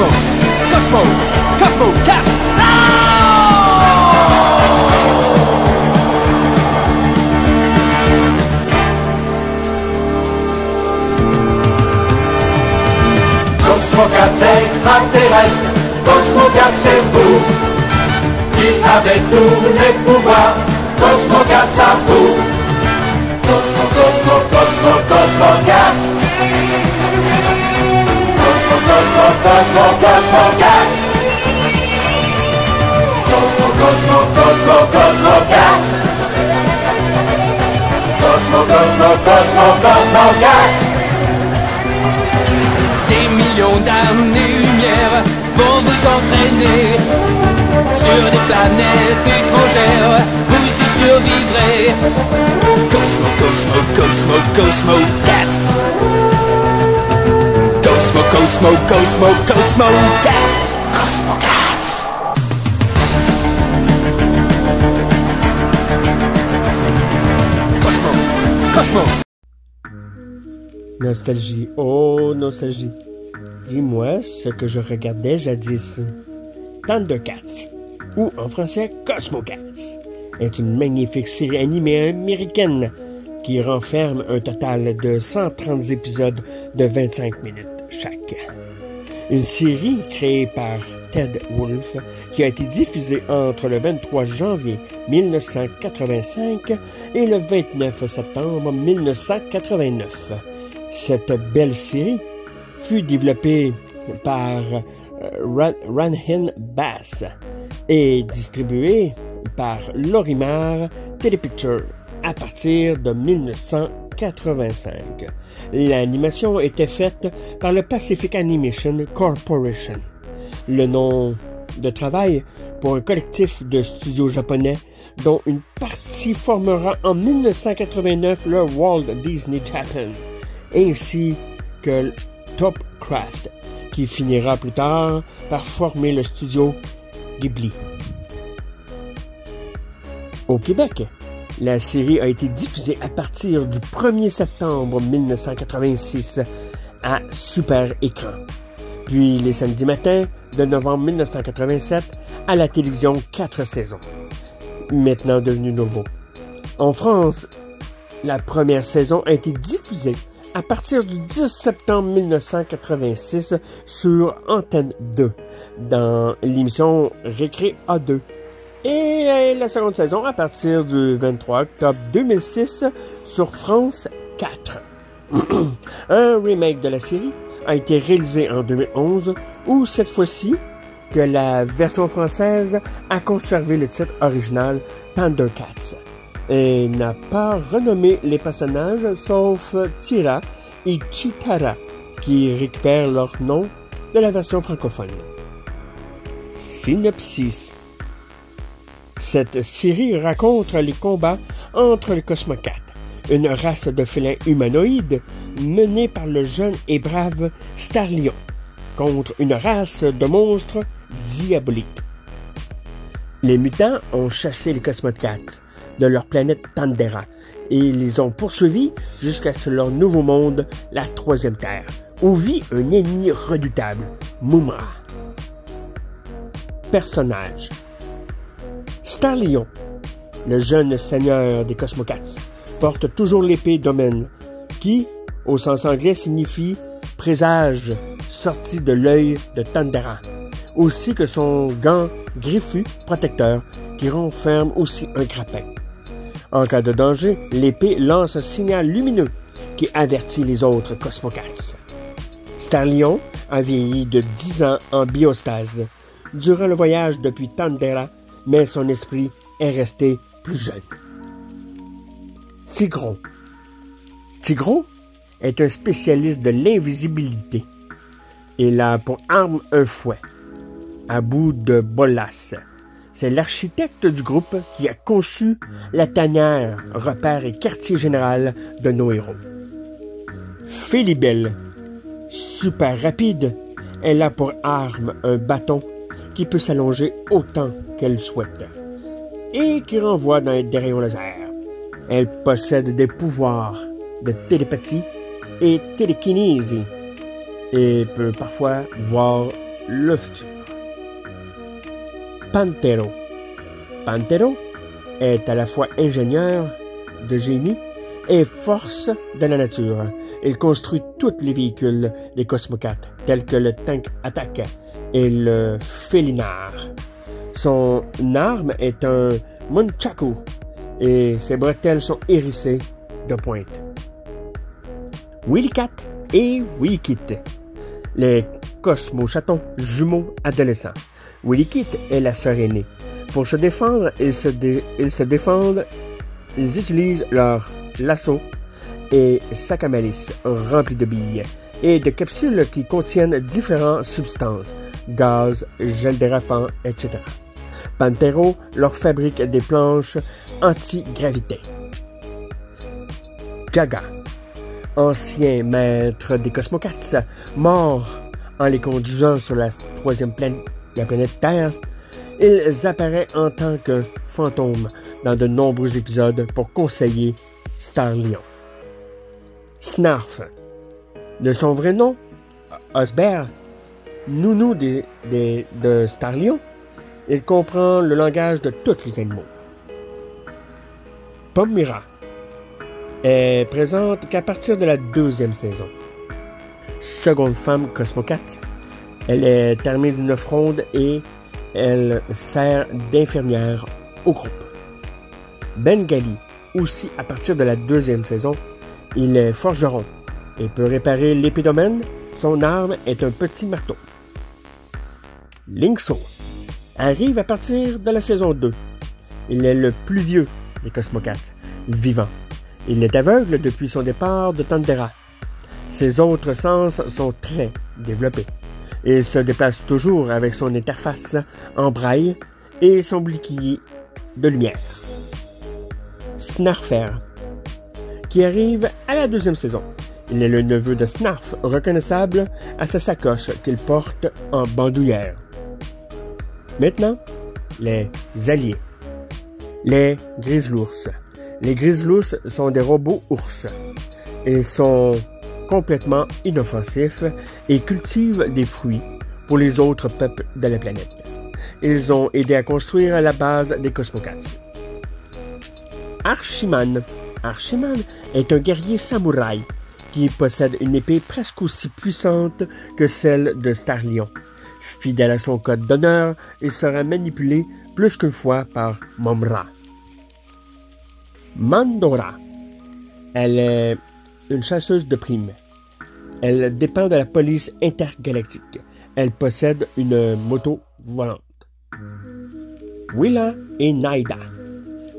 Cosmo, Cosmo, Cosmo Cat. Cosmo Cat extraterrestre, Cosmo Cat c'est vous, qui avez tous les pouvoirs, Cosmo Cat ça vous. Cosmo, Cosmo, Cosmo, Cosmo Cat. Cosmo, Cosmo, Cosmo, Cosmo Cat. Cosmo, Cosmo, Cosmo, Cosmo Cat. Cosmo, Cosmo, Cosmo, Cosmo Cat. Des millions d'années-lumière vont vous entraîner sur des planètes étrangères, vous y survivrez. Cosmo, Cosmo, Cosmo, Cosmo Cat. Cosmo, Cosmo, Cosmo, Cosmo Cat. Cosmo Cat. Cosmo, Cosmo. Nostalgie, oh nostalgie. Dis-moi ce que je regardais jadis. Thundercats, ou en français Cosmo Cats, est une magnifique série animée américaine qui renferme un total de 130 épisodes de 25 minutes chaque. Une série créée par Ted Wolfe qui a été diffusée entre le 23 janvier 1985 et le 29 septembre 1989. Cette belle série fut développée par Ranhin Bass et distribuée par Lorimar Telepictures à partir de 1985. L'animation était faite par le Pacific Animation Corporation, le nom de travail pour un collectif de studios japonais dont une partie formera en 1989 le Walt Disney Japan, ainsi que Topcraft, qui finira plus tard par former le studio Ghibli. Au Québec, la série a été diffusée à partir du 1er septembre 1986 à Super Écran, puis les samedis matins de novembre 1987 à la télévision 4 saisons, maintenant devenu nouveau. En France, la première saison a été diffusée à partir du 10 septembre 1986 sur Antenne 2, dans l'émission Récré A2. Et la seconde saison à partir du 23 octobre 2006 sur France 4. Un remake de la série a été réalisé en 2011, où cette fois-ci, que la version française a conservé le titre original Thundercats et n'a pas renommé les personnages sauf Tira et Chitara, qui récupèrent leur nom de la version francophone. Synopsis. Cette série raconte les combats entre les Cosmocats, une race de félins humanoïdes menée par le jeune et brave Starlion, contre une race de monstres diaboliques. Les mutants ont chassé les Cosmocats de leur planète Thundera et les ont poursuivis jusqu'à leur nouveau monde, la Troisième Terre, où vit un ennemi redoutable, Mumra. Personnages. Starlion, le jeune seigneur des Cosmocats, porte toujours l'épée d'Omen, qui, au sens anglais, signifie présage sorti de l'œil de Thundera, aussi que son gant griffu protecteur qui renferme aussi un grappin. En cas de danger, l'épée lance un signal lumineux qui avertit les autres Cosmocats. Starlion a vieilli de 10 ans en biostase durant le voyage depuis Thundera, mais son esprit est resté plus jeune. Tigron. Tigron est un spécialiste de l'invisibilité. Il a pour arme un fouet, à bout de bolas. C'est l'architecte du groupe qui a conçu la tanière, repère et quartier général de nos héros. Félibelle, super rapide, elle a pour arme un bâton qui peut s'allonger autant qu'elle souhaite et qui renvoie des rayons laser. Elle possède des pouvoirs de télépathie et télékinésie et peut parfois voir le futur. Pantero. Pantero est à la fois ingénieur de génie et force de la nature. Il construit tous les véhicules des Cosmocats, tels que le Tank Attack et le Félinar. Son arme est un Nunchaku et ses bretelles sont hérissées de pointe. Willycat et Willykit, les Cosmo-chatons jumeaux adolescents. Willykit est la sœur aînée. Pour se défendre, ils utilisent leur lasso et sac à malice rempli de billes et de capsules qui contiennent différentes substances, gaz, gel dérapant, etc. Pantero leur fabrique des planches anti-gravité. Jaga, ancien maître des Cosmocats, mort en les conduisant sur la troisième planète, la planète Terre, ils apparaissent en tant que fantômes dans de nombreux épisodes pour conseiller Starlion. Snarf, de son vrai nom, Osbert, nounou de Starlion, il comprend le langage de tous les animaux. Pomira est présente qu'à partir de la 2e saison. Seconde femme Cosmocats, elle est armée d'une fronde et elle sert d'infirmière au groupe. Bengali, aussi à partir de la 2e saison, il est forgeron et peut réparer l'épédomène. Son arme est un petit marteau. Linkso arrive à partir de la saison 2. Il est le plus vieux des Cosmocats vivants. Il est aveugle depuis son départ de Thundera. Ses autres sens sont très développés. Il se déplace toujours avec son interface en braille et son bouclier de lumière. Snarfer, qui arrive à la 2e saison. Il est le neveu de Snarf, reconnaissable à sa sacoche qu'il porte en bandoulière. Maintenant, les alliés. Les Griselours. Les Griselours sont des robots ours. Ils sont complètement inoffensifs et cultivent des fruits pour les autres peuples de la planète. Ils ont aidé à construire la base des Cosmocats. Archiman. Archiman est un guerrier samouraï qui possède une épée presque aussi puissante que celle de Starlion. Fidèle à son code d'honneur, il sera manipulé plus qu'une fois par Momra. Mandora. Elle est une chasseuse de primes. Elle dépend de la police intergalactique. Elle possède une moto volante. Willa et Naida.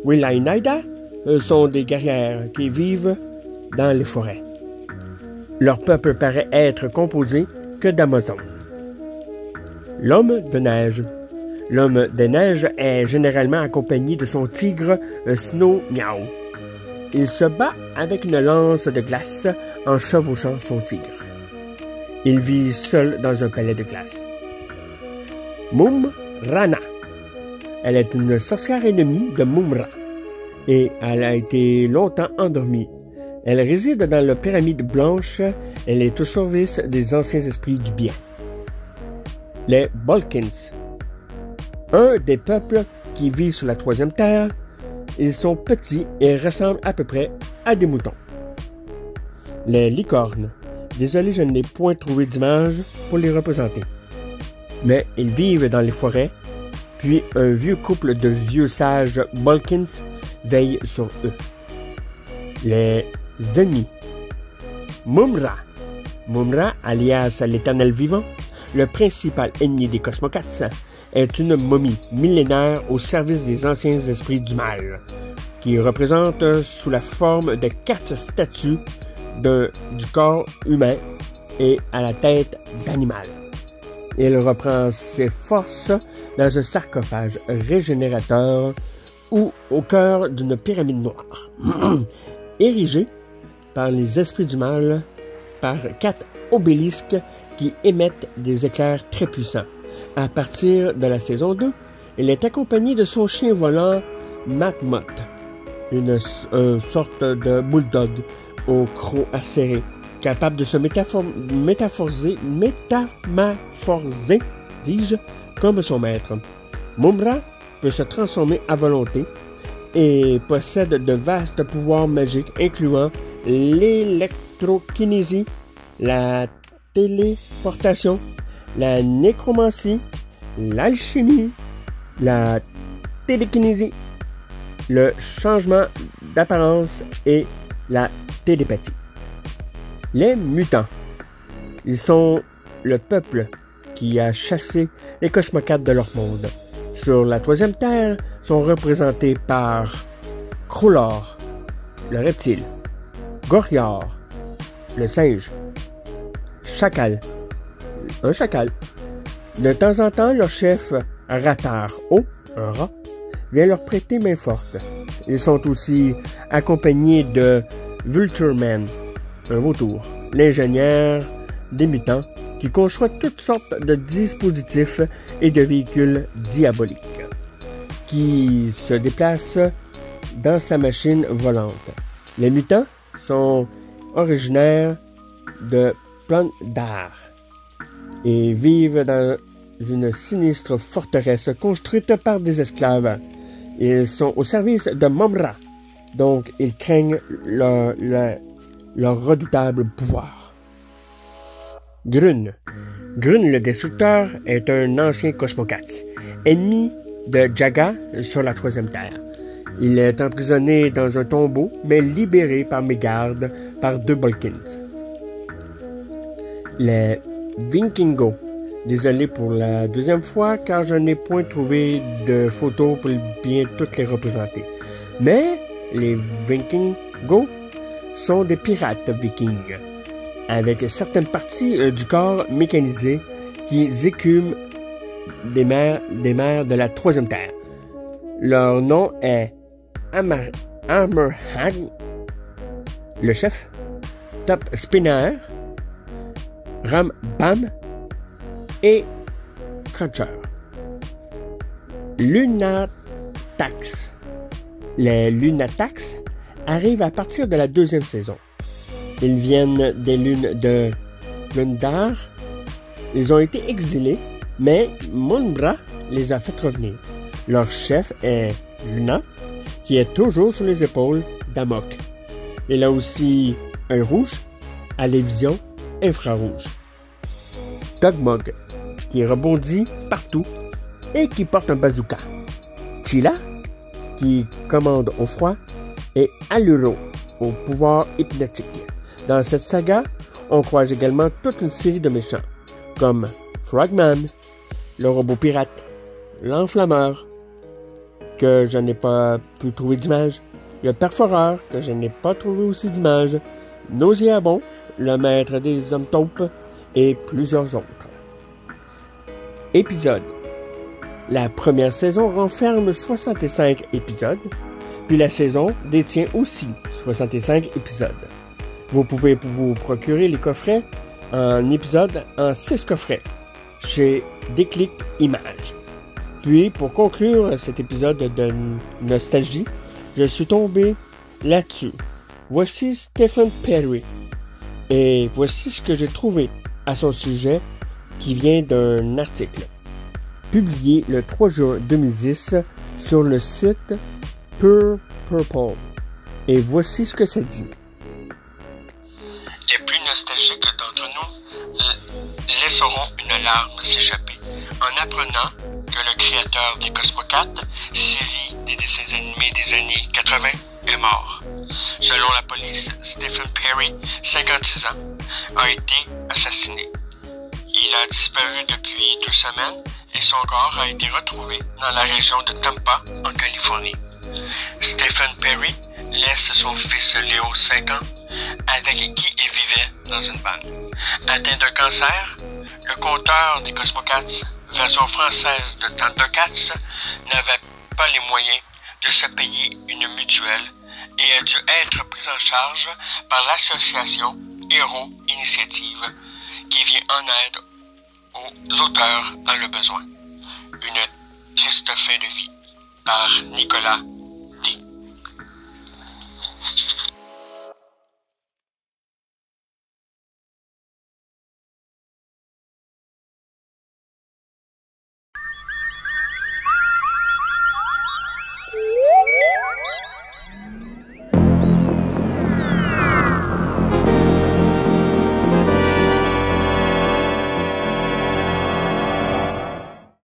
Willa et Naida sont des guerrières qui vivent dans les forêts. Leur peuple paraît être composé que d'Amazones. L'homme de neige. L'homme des neiges est généralement accompagné de son tigre Snow Meow. Il se bat avec une lance de glace en chevauchant son tigre. Il vit seul dans un palais de glace. Mumrana. Elle est une sorcière ennemie de Mumra et elle a été longtemps endormie. Elle réside dans la pyramide blanche. Elle est au service des anciens esprits du bien. Les Balkans. Un des peuples qui vivent sur la 3e terre. Ils sont petits et ressemblent à peu près à des moutons. Les licornes. Désolé, je n'ai point trouvé d'image pour les représenter. Mais ils vivent dans les forêts, puis un vieux couple de vieux sages Balkans veille sur eux. Les ennemis. Mumra. Mumra, alias l'éternel vivant, le principal ennemi des Cosmocats, est une momie millénaire au service des anciens esprits du mal, qui représente sous la forme de 4 statues du corps humain et à la tête d'animal. Il reprend ses forces dans un sarcophage régénérateur ou au cœur d'une pyramide noire, érigée par les esprits du mal par 4 obélisques qui émettent des éclairs très puissants. À partir de la saison 2, il est accompagné de son chien volant Matmot, une sorte de bulldog au croc acéré capable de se métamorphoser, dis-je, comme son maître. Mumm-Ra peut se transformer à volonté et possède de vastes pouvoirs magiques incluant l'électrokinésie, la téléportation, la nécromancie, l'alchimie, la télékinésie, le changement d'apparence et la télépathie. Les mutants. Ils sont le peuple qui a chassé les Cosmocates de leur monde. Sur la troisième terre, sont représentés par Krolor, le reptile, Gorior, le singe, Chacal, un chacal. De temps en temps, leur chef Ratar, un rat, vient leur prêter main forte. Ils sont aussi accompagnés de Vultureman, un vautour, l'ingénieur des mutants qui conçoit toutes sortes de dispositifs et de véhicules diaboliques, qui se déplacent dans sa machine volante. Les mutants sont originaires de Plun-Darr et vivent dans une sinistre forteresse construite par des esclaves. Ils sont au service de Mumm-Ra, donc ils craignent leur redoutable pouvoir. Grun. Grun le Destructeur est un ancien Cosmocat, ennemi de Jaga sur la troisième terre. Il est emprisonné dans un tombeau, mais libéré par mes gardes par deux Bolkins. Les Vikingo. Désolé pour la deuxième fois, car je n'ai point trouvé de photos pour bien toutes les représenter. Mais les Vikingo sont des pirates vikings, avec certaines parties du corps mécanisées qui écument des mers de la troisième terre. Leur nom est Hammerhand, le chef, Top Spinner, Ram-Bam et Cruncher. Lunatax. Les Lunatax arrivent à partir de la deuxième saison. Ils viennent des lunes de Plun-Darr. Ils ont été exilés, mais Mumm-Ra les a fait revenir. Leur chef est Luna, qui est toujours sur les épaules d'Amok. Il a aussi un rouge à la vision infrarouge. Togmog, qui rebondit partout et qui porte un bazooka. Chila, qui commande au froid, et Aluro, au pouvoir hypnotique. Dans cette saga, on croise également toute une série de méchants, comme Frogman, le robot pirate, l'enflammeur, que je n'ai pas pu trouver d'image, le perforeur, que je n'ai pas trouvé aussi d'image, Nauséabond, le maître des hommes taupes, et plusieurs autres. Épisodes. La première saison renferme 65 épisodes, puis la saison détient aussi 65 épisodes. Vous pouvez vous procurer les coffrets en épisodes en 6 coffrets chez Déclic Images. Puis, pour conclure cet épisode de nostalgie, je suis tombé là-dessus. Voici Stephen Perry. Et voici ce que j'ai trouvé à son sujet qui vient d'un article publié le 3 juin 2010 sur le site Pure Purple. Et voici ce que ça dit. Les plus nostalgiques d'entre nous laisseront une larme s'échapper en apprenant que le créateur des Cosmocats, série des dessins animés des années 80, est mort. Selon la police, Stephen Perry, 56 ans, a été assassiné. Il a disparu depuis 2 semaines et son corps a été retrouvé dans la région de Tampa, en Californie. Stephen Perry laisse son fils Léo, 5 ans, avec qui il vivait dans une bande. Atteint d'un cancer, le conteur des Cosmocats, version française de Thundercats, n'avait pas les moyens de se payer une mutuelle et a dû être pris en charge par l'association Héros Initiative qui vient en aide aux auteurs dans le besoin. Une triste fin de vie par Nicolas